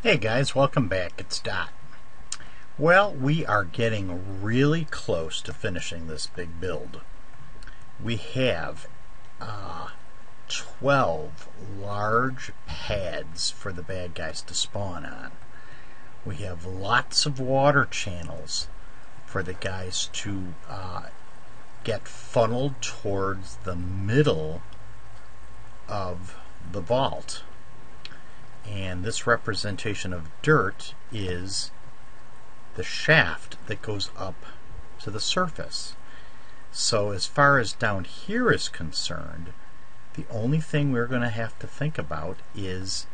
Hey guys, welcome back. It's Dot. Well, we are getting really close to finishing this big build. We have 12 large pads for the bad guys to spawn on. We have lots of water channels for the guys to get funneled towards the middle of the vault. And this representation of dirt is the shaft that goes up to the surface. So as far as down here is concerned, the only thing we're going to have to think about is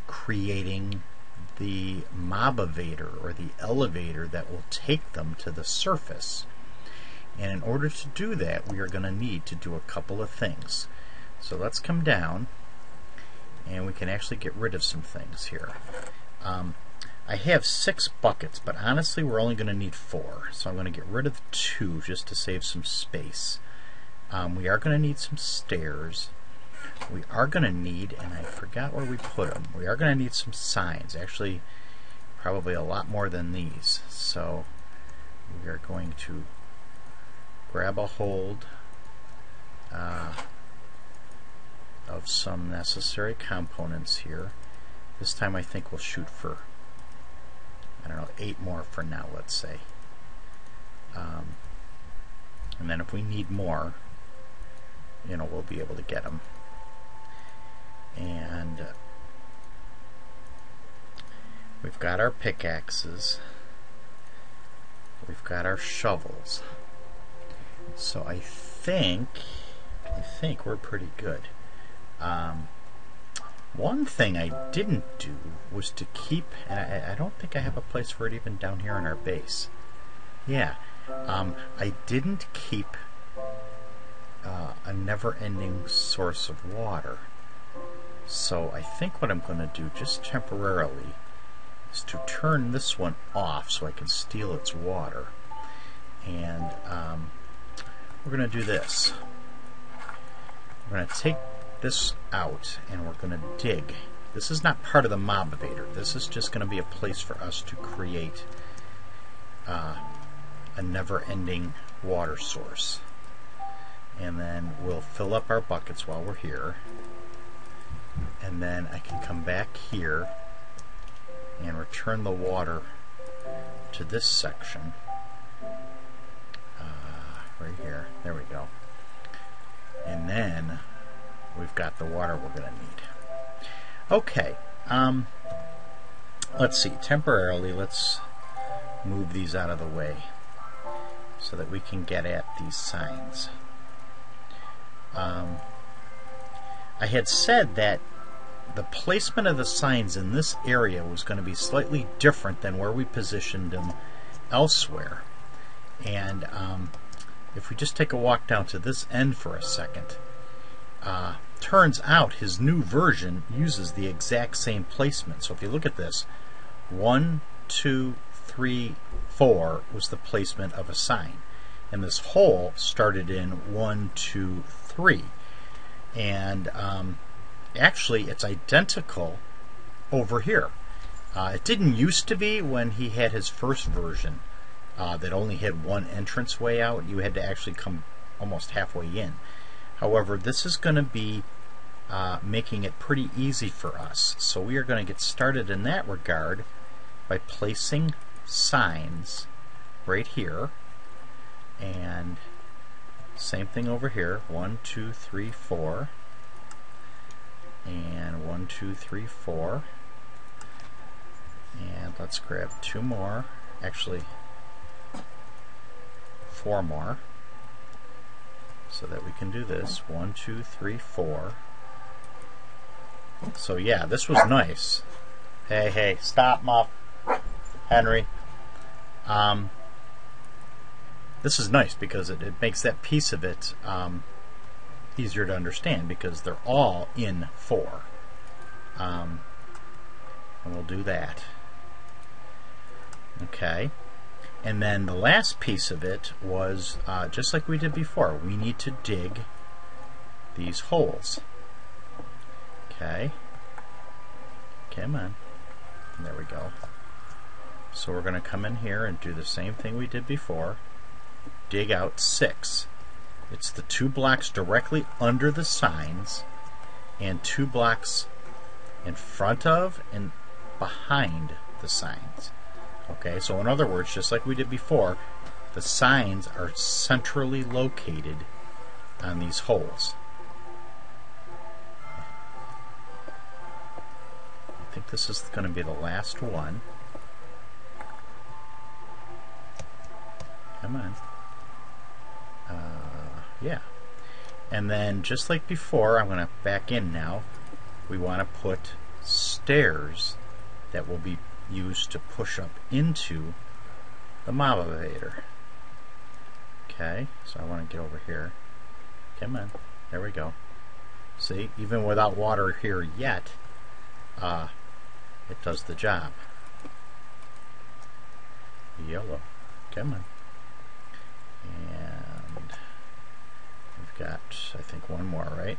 creating the Mobivator, or the elevator that will take them to the surface. And in order to do that, we are going to need to do a couple of things. So let's come down, and we can actually get rid of some things here. I have 6 buckets, but honestly we're only going to need 4. So I'm going to get rid of 2 just to save some space. We are going to need some stairs. We are going to need, and I forgot where we put them, we are going to need some signs. Actually, probably a lot more than these. So we are going to grab a hold of some necessary components here. This time I think we'll shoot for, I don't know, 8 more for now, let's say. And then if we need more, you know, we'll be able to get them. And we've got our pickaxes. We've got our shovels. So I think we're pretty good. One thing I didn't do was to keep, and I don't think I have a place for it even down here in our base. Yeah, I didn't keep a never-ending source of water. So I think what I'm going to do, just temporarily, is to turn this one off so I can steal its water. And we're going to do this. We're going to take this out, and we're going to dig. This is not part of the Mobivator. This is just going to be a place for us to create a never-ending water source. And then we'll fill up our buckets while we're here. And then I can come back here and return the water to this section. Right here. There we go. And then we've got the water we're going to need. Okay. Let's see. Temporarily, let's move these out of the way so that we can get at these signs. I had said that the placement of the signs in this area was going to be slightly different than where we positioned them elsewhere. And if we just take a walk down to this end for a second, turns out his new version uses the exact same placement. So if you look at this, 1, 2, 3, 4 was the placement of a sign. And this hole started in 1, 2, 3. And actually it's identical over here. It didn't used to be when he had his first version that only had one entrance way out. You had to actually come almost halfway in. However, this is going to be making it pretty easy for us. So we are going to get started in that regard by placing signs right here. And same thing over here. 1, 2, 3, 4. And 1, 2, 3, 4. And let's grab 2 more. Actually, 4 more. So that we can do this. 1, 2, 3, 4. So yeah, this was nice. Hey, stop, Muff. Henry. This is nice because it makes that piece of it easier to understand, because they're all in 4. And we'll do that. Okay. And then the last piece of it was, just like we did before, we need to dig these holes. Okay. Come on. There we go. So we're going to come in here and do the same thing we did before. Dig out 6. It's the 2 blocks directly under the signs and 2 blocks in front of and behind the signs. Okay, so in other words, just like we did before, the signs are centrally located on these holes. I think this is going to be the last one. Come on. Yeah. And then, just like before, I'm going to back in now. We want to put stairs that will be used to push up into the Mobivator. Okay, so I want to get over here. Come on. There we go. See, even without water here yet, it does the job. Yellow. Come on. And we've got, I think, one more, right?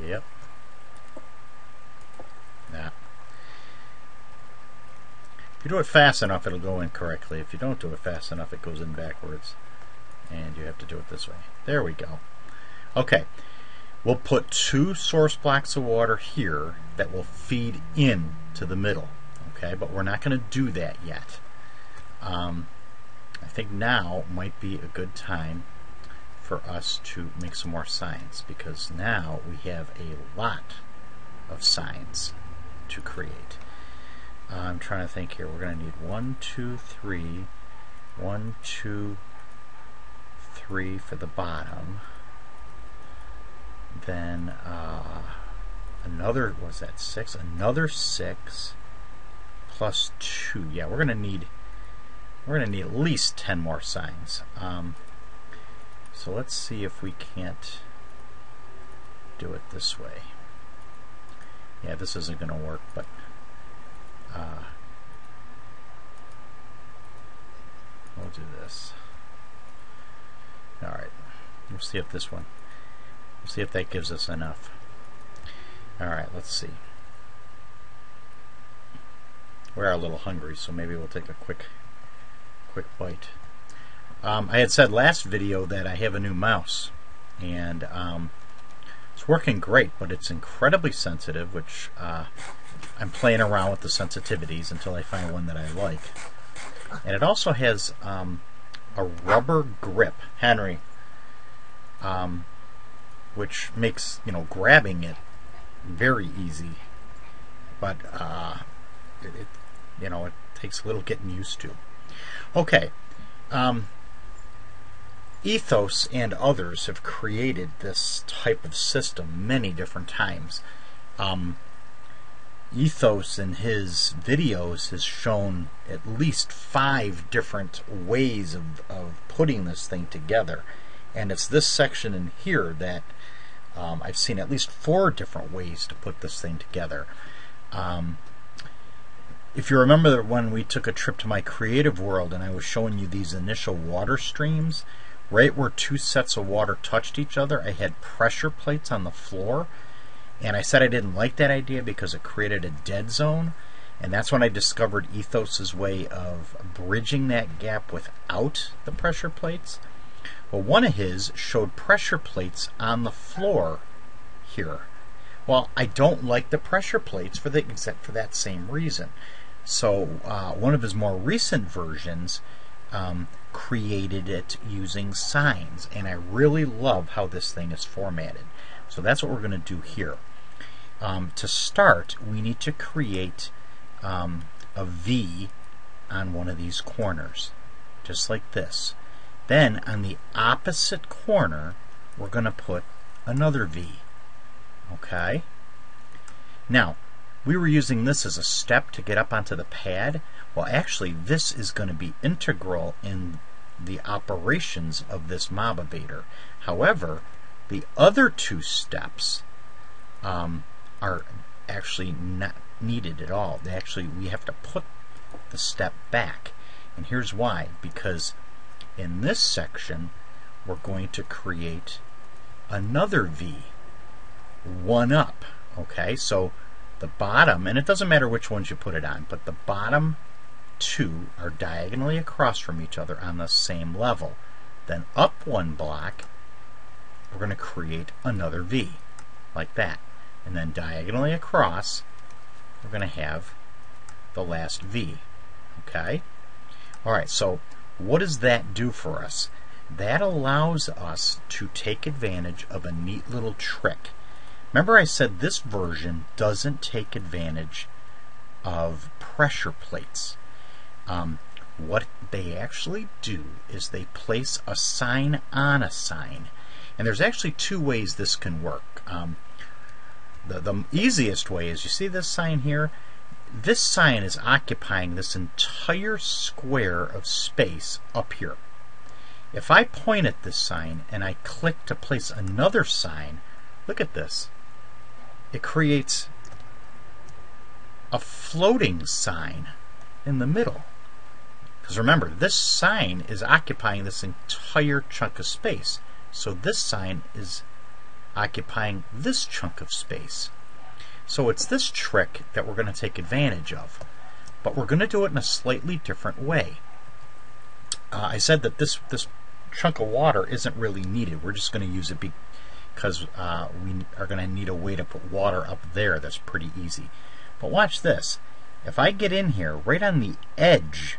Yep. Nah. If you do it fast enough, it'll go in correctly. If you don't do it fast enough, it goes in backwards. And you have to do it this way. There we go. Okay. We'll put 2 source blocks of water here that will feed in to the middle. Okay, but we're not going to do that yet. I think now might be a good time for us to make some more signs, because now we have a lot of signs to create. I'm trying to think here. We're going to need 1, 2, 3, 1, 2, 3 for the bottom. Then another, was that 6? Another 6 plus 2. Yeah, we're gonna need at least 10 more signs. So let's see if we can't do it this way. Yeah, this isn't gonna work, but we'll do this. All right, we'll see if this one. We'll see if that gives us enough. Alright, let's see. We are a little hungry, so maybe we'll take a quick bite. I had said last video that I have a new mouse, and it's working great, but it's incredibly sensitive, which I'm playing around with the sensitivities until I find one that I like. And it also has a rubber grip, Henry, which makes, grabbing it very easy, but it takes a little getting used to. Okay, Ethos and others have created this type of system many different times. Ethos in his videos has shown at least 5 different ways of putting this thing together, and it's this section in here that I've seen at least 4 different ways to put this thing together. If you remember when we took a trip to my creative world and I was showing you these initial water streams, right where 2 sets of water touched each other, I had pressure plates on the floor, and I said I didn't like that idea because it created a dead zone, and that's when I discovered Ethos's way of bridging that gap without the pressure plates. Well, one of his showed pressure plates on the floor here. Well, I don't like the pressure plates except for that same reason. So one of his more recent versions created it using signs, and I really love how this thing is formatted. So that's what we're going to do here. To start, we need to create a V on one of these corners, just like this. Then on the opposite corner, we're going to put another V. Okay? Now, we were using this as a step to get up onto the pad. Well, actually, this is going to be integral in the operations of this Mobivator. However, the other 2 steps are actually not needed at all. We have to put the step back. And here's why. Because in this section, we're going to create another V, one up. Okay, so the bottom, and it doesn't matter which ones you put it on, but the bottom two are diagonally across from each other on the same level. Then up one block, we're going to create another V, like that. And then diagonally across, we're going to have the last V. Okay? Alright, so what does that do for us? That allows us to take advantage of a neat little trick. Remember I said this version doesn't take advantage of pressure plates. What they actually do is they place a sign on a sign. And there's actually two ways this can work. The easiest way is, you see this sign here? This sign is occupying this entire square of space up here. If I point at this sign and I click to place another sign, look at this. It creates a floating sign in the middle. Because remember, this sign is occupying this entire chunk of space. So this sign is occupying this chunk of space. So it's this trick that we're going to take advantage of. But we're going to do it in a slightly different way. I said that this chunk of water isn't really needed. We're just going to use it because we are going to need a way to put water up there that's pretty easy. But watch this. If I get in here right on the edge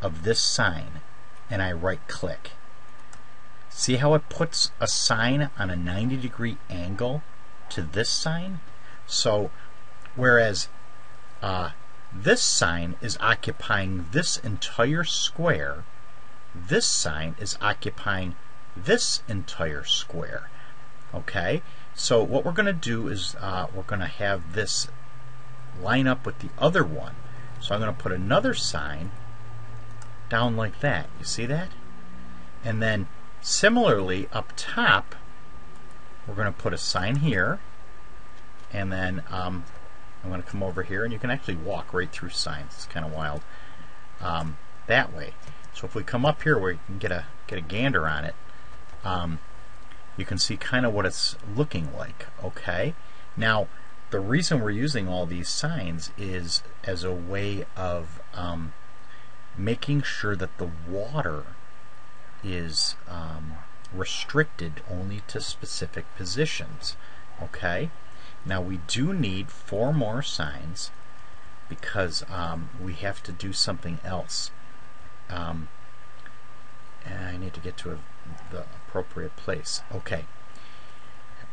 of this sign and I right click, see how it puts a sign on a 90-degree angle to this sign? So whereas this sign is occupying this entire square, this sign is occupying this entire square. Okay? So what we're going to do is we're going to have this line up with the other one. So I'm going to put another sign down like that. You see that? And then similarly up top, we're going to put a sign here. And then I'm going to come over here, and you can actually walk right through signs. It's kind of wild that way. So if we come up here where you can get a gander on it, you can see kind of what it's looking like. Okay. Now the reason we're using all these signs is as a way of making sure that the water is restricted only to specific positions. Okay. Now we do need 4 more signs because we have to do something else. And I need to get to the appropriate place. Okay.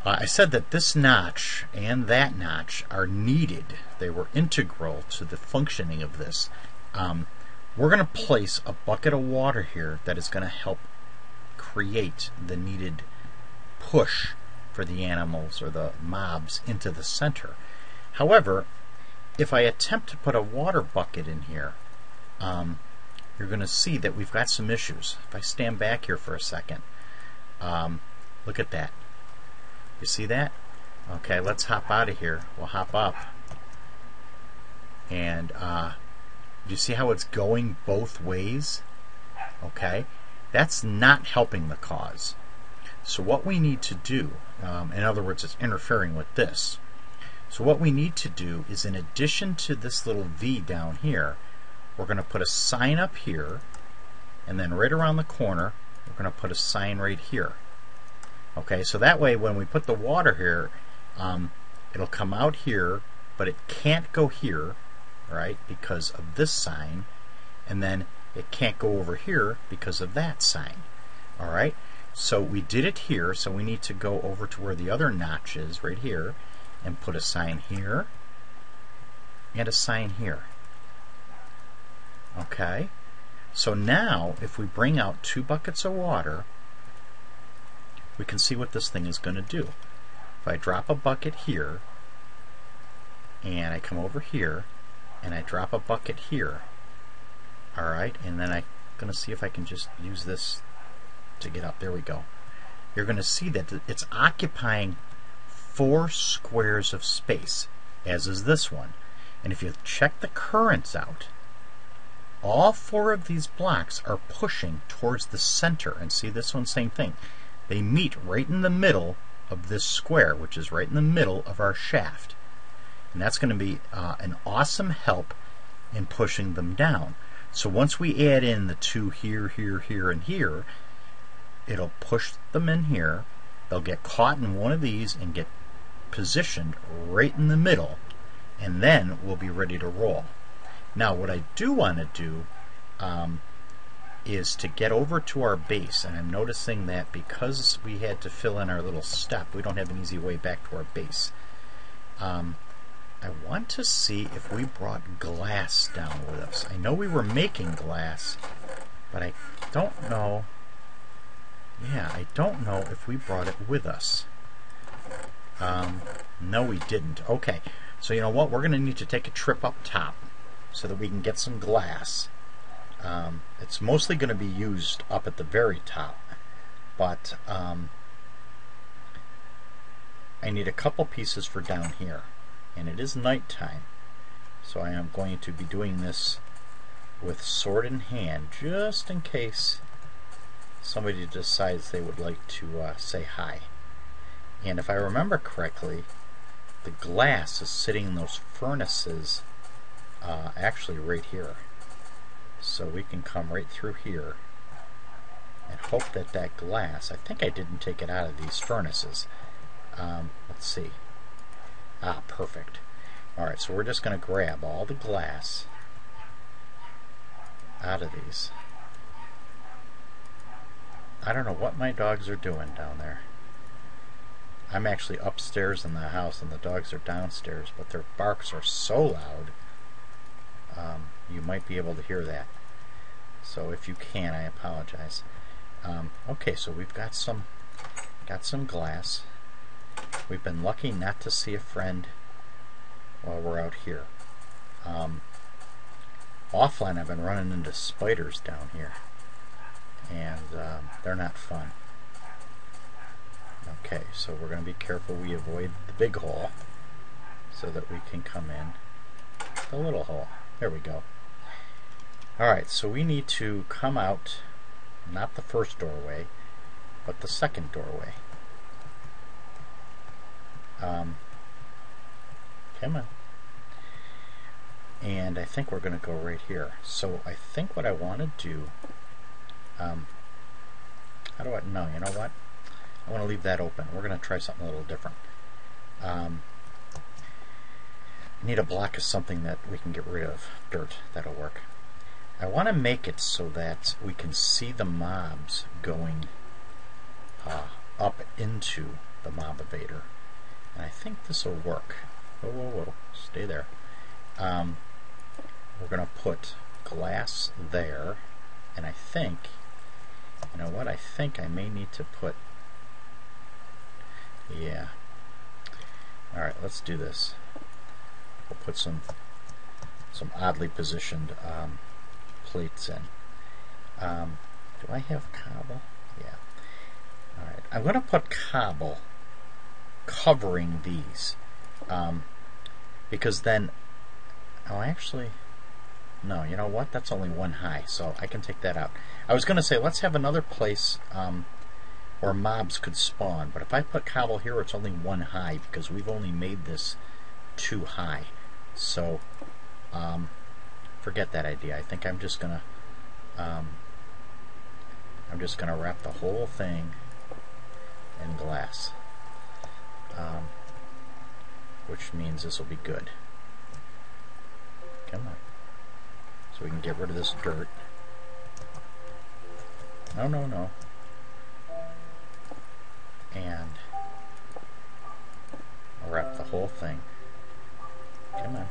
I said that this notch and that notch are needed. They were integral to the functioning of this. We're going to place a bucket of water here that is going to help create the needed push for the animals or the mobs into the center. However, if I attempt to put a water bucket in here, you're going to see that we've got some issues. If I stand back here for a second, look at that. You see that? Okay, let's hop out of here. We'll hop up. And do you see how it's going both ways? Okay, that's not helping the cause. So what we need to do, in other words, it's interfering with this. So what we need to do is, in addition to this little V down here, we're going to put a sign up here, and then right around the corner, we're going to put a sign right here. Okay, so that way when we put the water here, it'll come out here, but it can't go here, right, because of this sign, and then it can't go over here because of that sign. Alright, so we did it here, so we need to go over to where the other notch is, right here, and put a sign here, and a sign here. Okay, so now if we bring out 2 buckets of water, we can see what this thing is going to do. If I drop a bucket here, and I come over here, and I drop a bucket here, alright, and then I'm going to see if I can just use this to get up. There we go. You're going to see that it's occupying 4 squares of space, as is this one. And if you check the currents out, all 4 of these blocks are pushing towards the center. And see this one, same thing. They meet right in the middle of this square, which is right in the middle of our shaft. And that's going to be an awesome help in pushing them down. So once we add in the 2 here, here, here, and here, it'll push them in here. They'll get caught in one of these and get positioned right in the middle, and then we'll be ready to roll. Now what I do want to do is to get over to our base, and I'm noticing that because we had to fill in our little step, we don't have an easy way back to our base. I want to see if we brought glass down with us. I know we were making glass, but I don't know. Yeah, I don't know if we brought it with us. No, we didn't. Okay, so you know what? We're going to need to take a trip up top so that we can get some glass. It's mostly going to be used up at the very top, but I need a couple pieces for down here, and it is nighttime, so I am going to be doing this with sword in hand just in case somebody decides they would like to say hi. And if I remember correctly, the glass is sitting in those furnaces actually right here. So we can come right through here and hope that that glass, I think I didn't take it out of these furnaces. Let's see. Ah, perfect. Alright, so we're just going to grab all the glass out of these. I don't know what my dogs are doing down there. I'm actually upstairs in the house and the dogs are downstairs, but their barks are so loud you might be able to hear that. So if you can, I apologize. Okay, so we've got some glass. We've been lucky not to see a friend while we're out here. Offline, I've been running into spiders down here, and they're not fun. Okay, so we're going to be careful we avoid the big hole so that we can come in the little hole. There we go. Alright, so we need to come out, not the first doorway, but the second doorway. Come on. And I think we're going to go right here. So I think what I want to do, how do I, no, you know what? I want to leave that open. We're going to try something a little different. I need a block of something that we can get rid of. Dirt, that'll work. I want to make it so that we can see the mobs going up into the Mobivator. And I think this will work. Whoa, whoa, whoa. Stay there. We're going to put glass there. And I think, you know what, I think I may need to put, yeah. Alright, let's do this. We'll put some oddly positioned plates in. Do I have cobble? Yeah. Alright, I'm going to put cobble covering these. Because then, oh actually, no, you know what, that's only one high, so I can take that out. I was going to say, let's have another place where mobs could spawn, but if I put cobble here, it's only one high, because we've only made this 2 high. So, forget that idea. I think I'm just gonna wrap the whole thing in glass, which means this will be good. Come on, so we can get rid of this dirt. No, no, no. And I'll wrap the whole thing. Come on.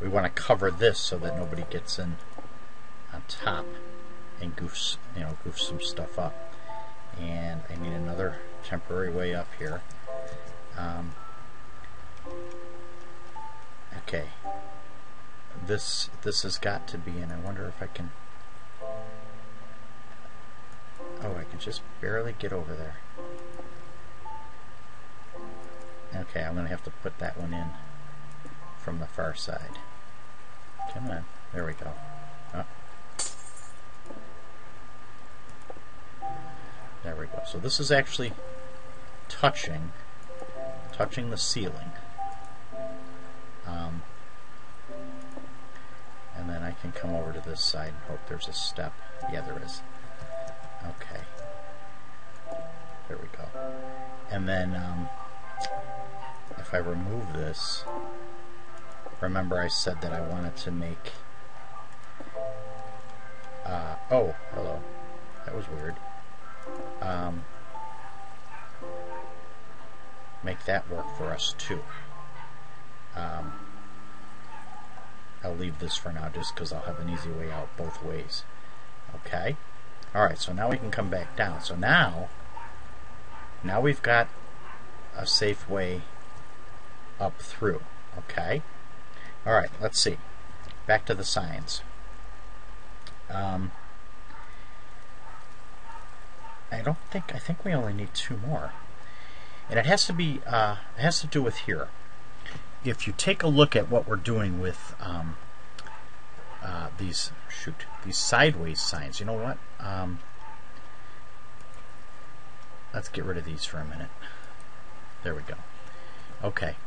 We want to cover this so that nobody gets in on top and goofs some stuff up. And I need another temporary way up here. Okay. This has got to be, and I wonder if I can. Oh, I can just barely get over there. Okay, I'm going to have to put that one in from the far side. Come on. There we go. Oh. There we go. So this is actually touching the ceiling. And then I can come over to this side and hope there's a step. Yeah, there is. Okay. There we go. And then if I remove this, remember I said that I wanted to make... oh, hello. That was weird. Make that work for us too. I'll leave this for now just because I'll have an easy way out both ways. Okay? Alright, so now we can come back down. So now we've got a safe way up through. Okay? Alright, let's see. Back to the signs. I think we only need 2 more. And it has to be, it has to do with here. If you take a look at what we're doing with these sideways signs, you know what? Let's get rid of these for a minute. There we go. Okay.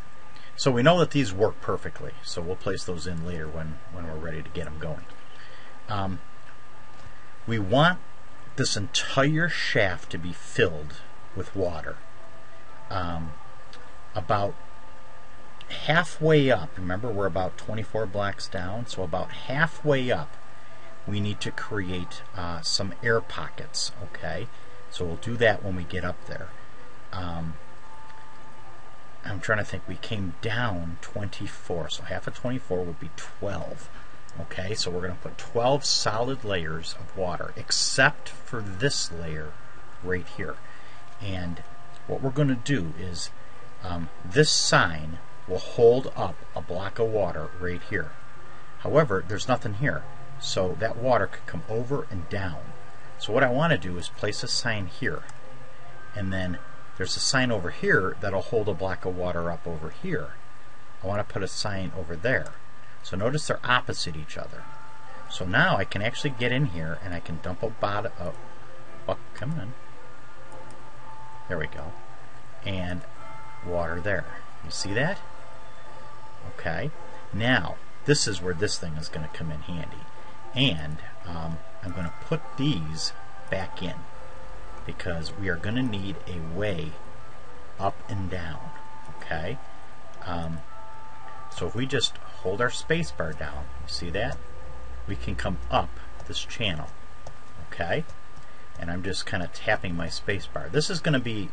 So we know that these work perfectly, so we'll place those in later when we're ready to get them going. We want this entire shaft to be filled with water. About halfway up, remember we're about 24 blocks down, so about halfway up we need to create some air pockets, okay? So we'll do that when we get up there. I'm trying to think, we came down 24, so half of 24 would be 12. Okay, so we're going to put 12 solid layers of water, except for this layer right here. And what we're going to do is this sign will hold up a block of water right here. However, there's nothing here, so that water could come over and down. So what I want to do is place a sign here, and then there's a sign over here that'll hold a block of water up over here. I want to put a sign over there. So notice they're opposite each other. So now I can actually get in here and I can dump a bottle of... Oh, come on. There we go. And water there. You see that? Okay. Now, this is where this thing is going to come in handy. And I'm going to put these back in, because we are going to need a way up and down. Okay? So if we just hold our space bar down, you see that? We can come up this channel. Okay? And I'm just kind of tapping my space bar. This is going to be,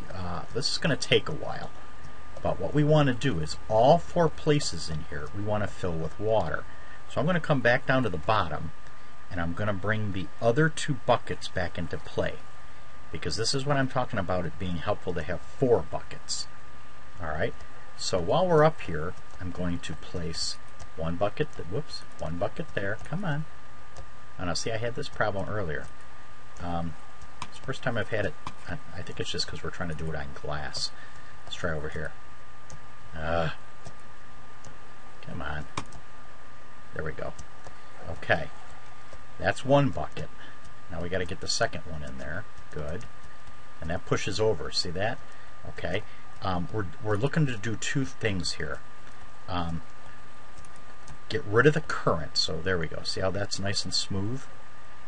this is going to take a while. But what we want to do is all 4 places in here we want to fill with water. So I'm going to come back down to the bottom, and I'm going to bring the other 2 buckets back into play, because this is what I'm talking about, it being helpful to have 4 buckets. Alright, so while we're up here, I'm going to place 1 bucket, whoops, 1 bucket there, come on. Oh, now see, I had this problem earlier. It's the first time I've had it. I think it's just because we're trying to do it on glass. Let's try over here. Come on. There we go. Okay. That's 1 bucket. Now we got to get the second one in there. Good. And that pushes over. See that? Okay. We're looking to do 2 things here. Get rid of the current. So there we go. See how that's nice and smooth?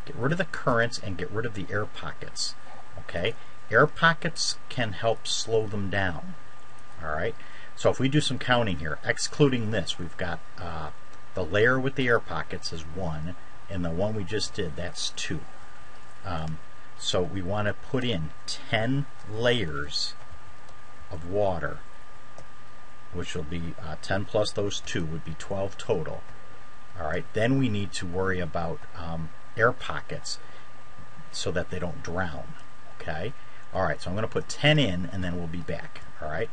Get rid of the currents and get rid of the air pockets. Okay? Air pockets can help slow them down. Alright? So if we do some counting here, excluding this, we've got the layer with the air pockets is 1, and the one we just did, that's 2. So we want to put in 10 layers of water, which will be 10 plus those 2 would be 12 total. Alright, then we need to worry about air pockets so that they don't drown. Okay? Alright, so I'm going to put 10 in and then we'll be back. Alright?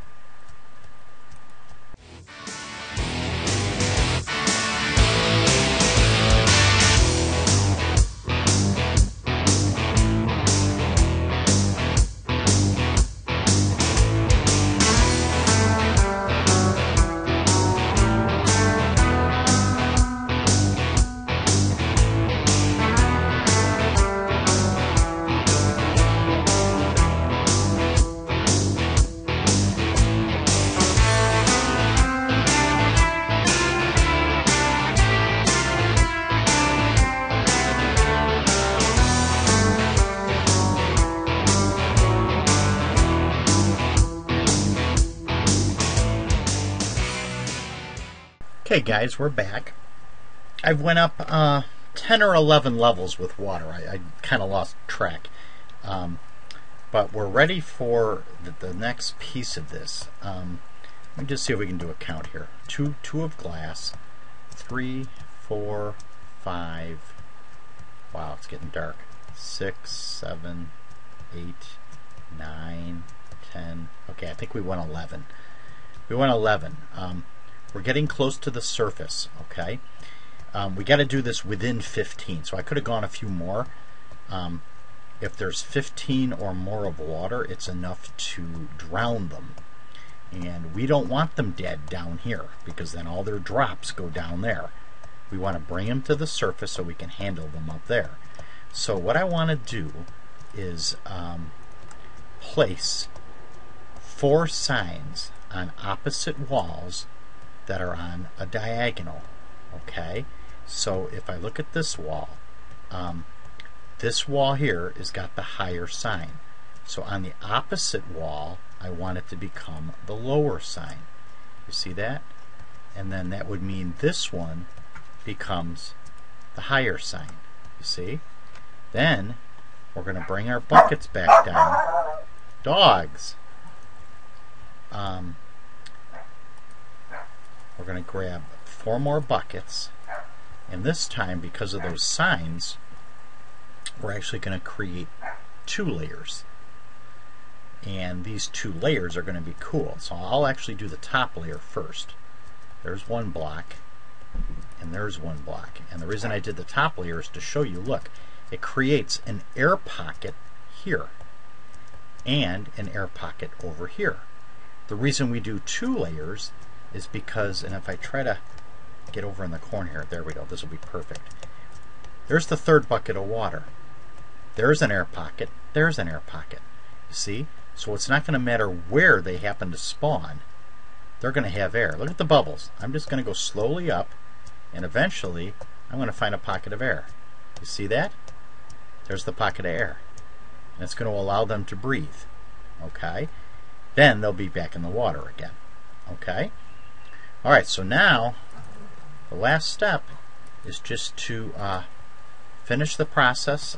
Okay guys, we're back. I went up 10 or 11 levels with water. I kind of lost track. But we're ready for the next piece of this. Let me just see if we can do a count here. Two of glass, 3, 4, 5. Wow, it's getting dark. 6, 7, 8, 9, 10. Okay, I think we went 11. We went 11. We're getting close to the surface, okay? We got to do this within 15, so I could have gone a few more. If there's 15 or more of water, it's enough to drown them. And we don't want them dead down here, because then all their drops go down there. We want to bring them to the surface so we can handle them up there. So what I want to do is place 4 signs on opposite walls that are on a diagonal. Okay, so if I look at this wall here has got the higher sign. So on the opposite wall, I want it to become the lower sign. You see that? And then that would mean this one becomes the higher sign. You see? Then we're going to bring our buckets back down. Dogs! We're going to grab 4 more buckets, and this time, because of those signs, we're actually going to create 2 layers. And these 2 layers are going to be cool. So I'll actually do the top layer first. There's 1 block, and there's 1 block. And the reason I did the top layer is to show you, look, it creates an air pocket here and an air pocket over here. The reason we do 2 layers is because, and if I try to get over in the corner here, there we go, this will be perfect. There's the 3rd bucket of water. There's an air pocket, there's an air pocket. You see? So it's not going to matter where they happen to spawn. They're going to have air. Look at the bubbles. I'm just going to go slowly up, and eventually I'm going to find a pocket of air. You see that? There's the pocket of air. And it's going to allow them to breathe. Okay? Then they'll be back in the water again. Okay? Alright, so now the last step is just to finish the process.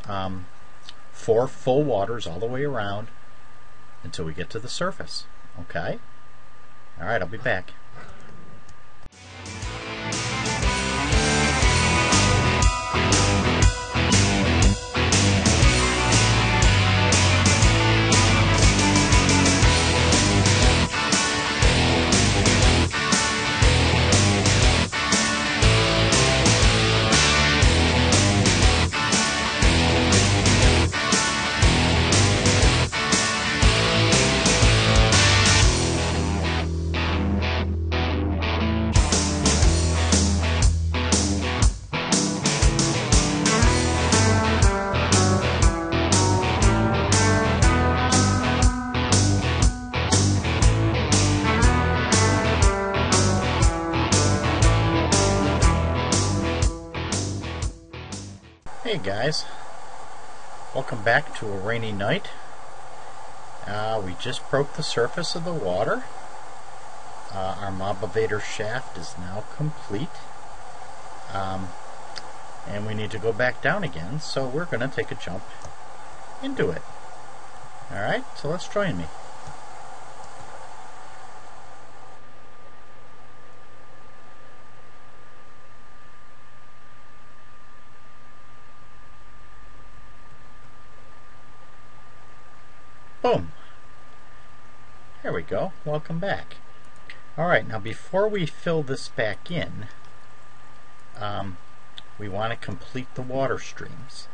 4 full waters all the way around until we get to the surface. Okay? Alright, I'll be back. Hey guys, welcome back to a rainy night. We just broke the surface of the water. Our Mobivator shaft is now complete. And we need to go back down again, so we're going to take a jump into it. Alright, so let's join me. Boom. There we go. Welcome back. Alright, now before we fill this back in, we want to complete the water streams.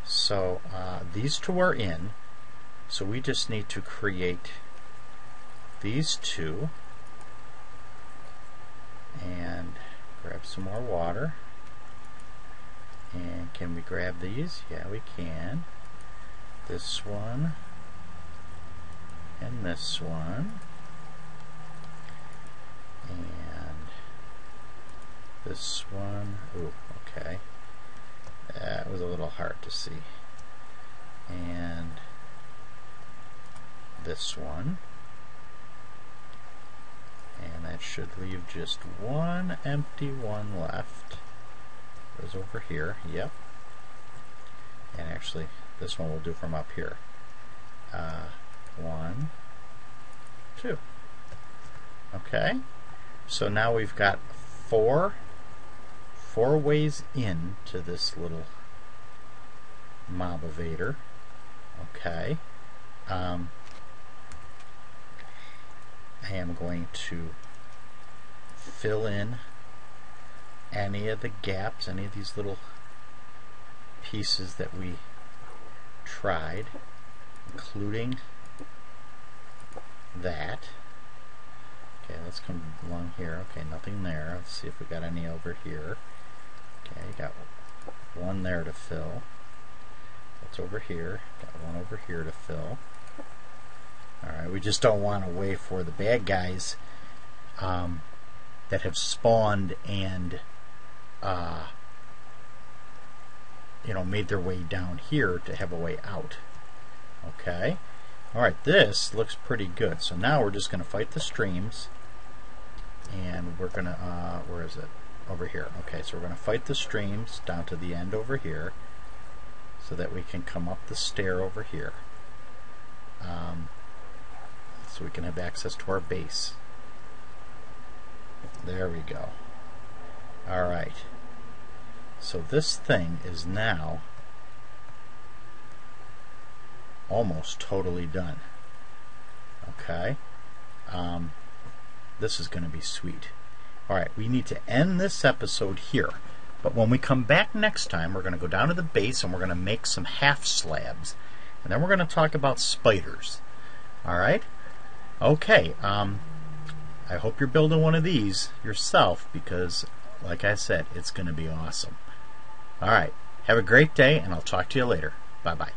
So these 2 are in, so we just need to create these 2 and grab some more water. And can we grab these? Yeah, we can. This one and this one and this one. Ooh, okay, that was a little hard to see. And this one, and that should leave just one empty one left. Goes over here, yep. And actually, this one we'll do from up here. 1, 2. Okay, so now we've got four ways in to this little Mobivator. Okay, I am going to fill in any of the gaps, any of these little pieces that we tried, including that. Okay, let's come along here. Okay, nothing there. Let's see if we got any over here. Okay, got one there to fill. What's over here? Got one over here to fill. Alright, we just don't want to wait for the bad guys that have spawned and made their way down here to have a way out. Okay. Alright, this looks pretty good. So now we're just going to fight the streams, and we're going to, where is it? Over here. Okay, so we're going to fight the streams down to the end over here, so that we can come up the stair over here. So we can have access to our base. There we go. Alright. So this thing is now almost totally done. Okay. This is going to be sweet. Alright, we need to end this episode here. But when we come back next time, we're going to go down to the base and we're going to make some half slabs. And then we're going to talk about spiders. Alright? Okay. I hope you're building one of these yourself, because, like I said, it's going to be awesome. Alright. Have a great day, and I'll talk to you later. Bye-bye.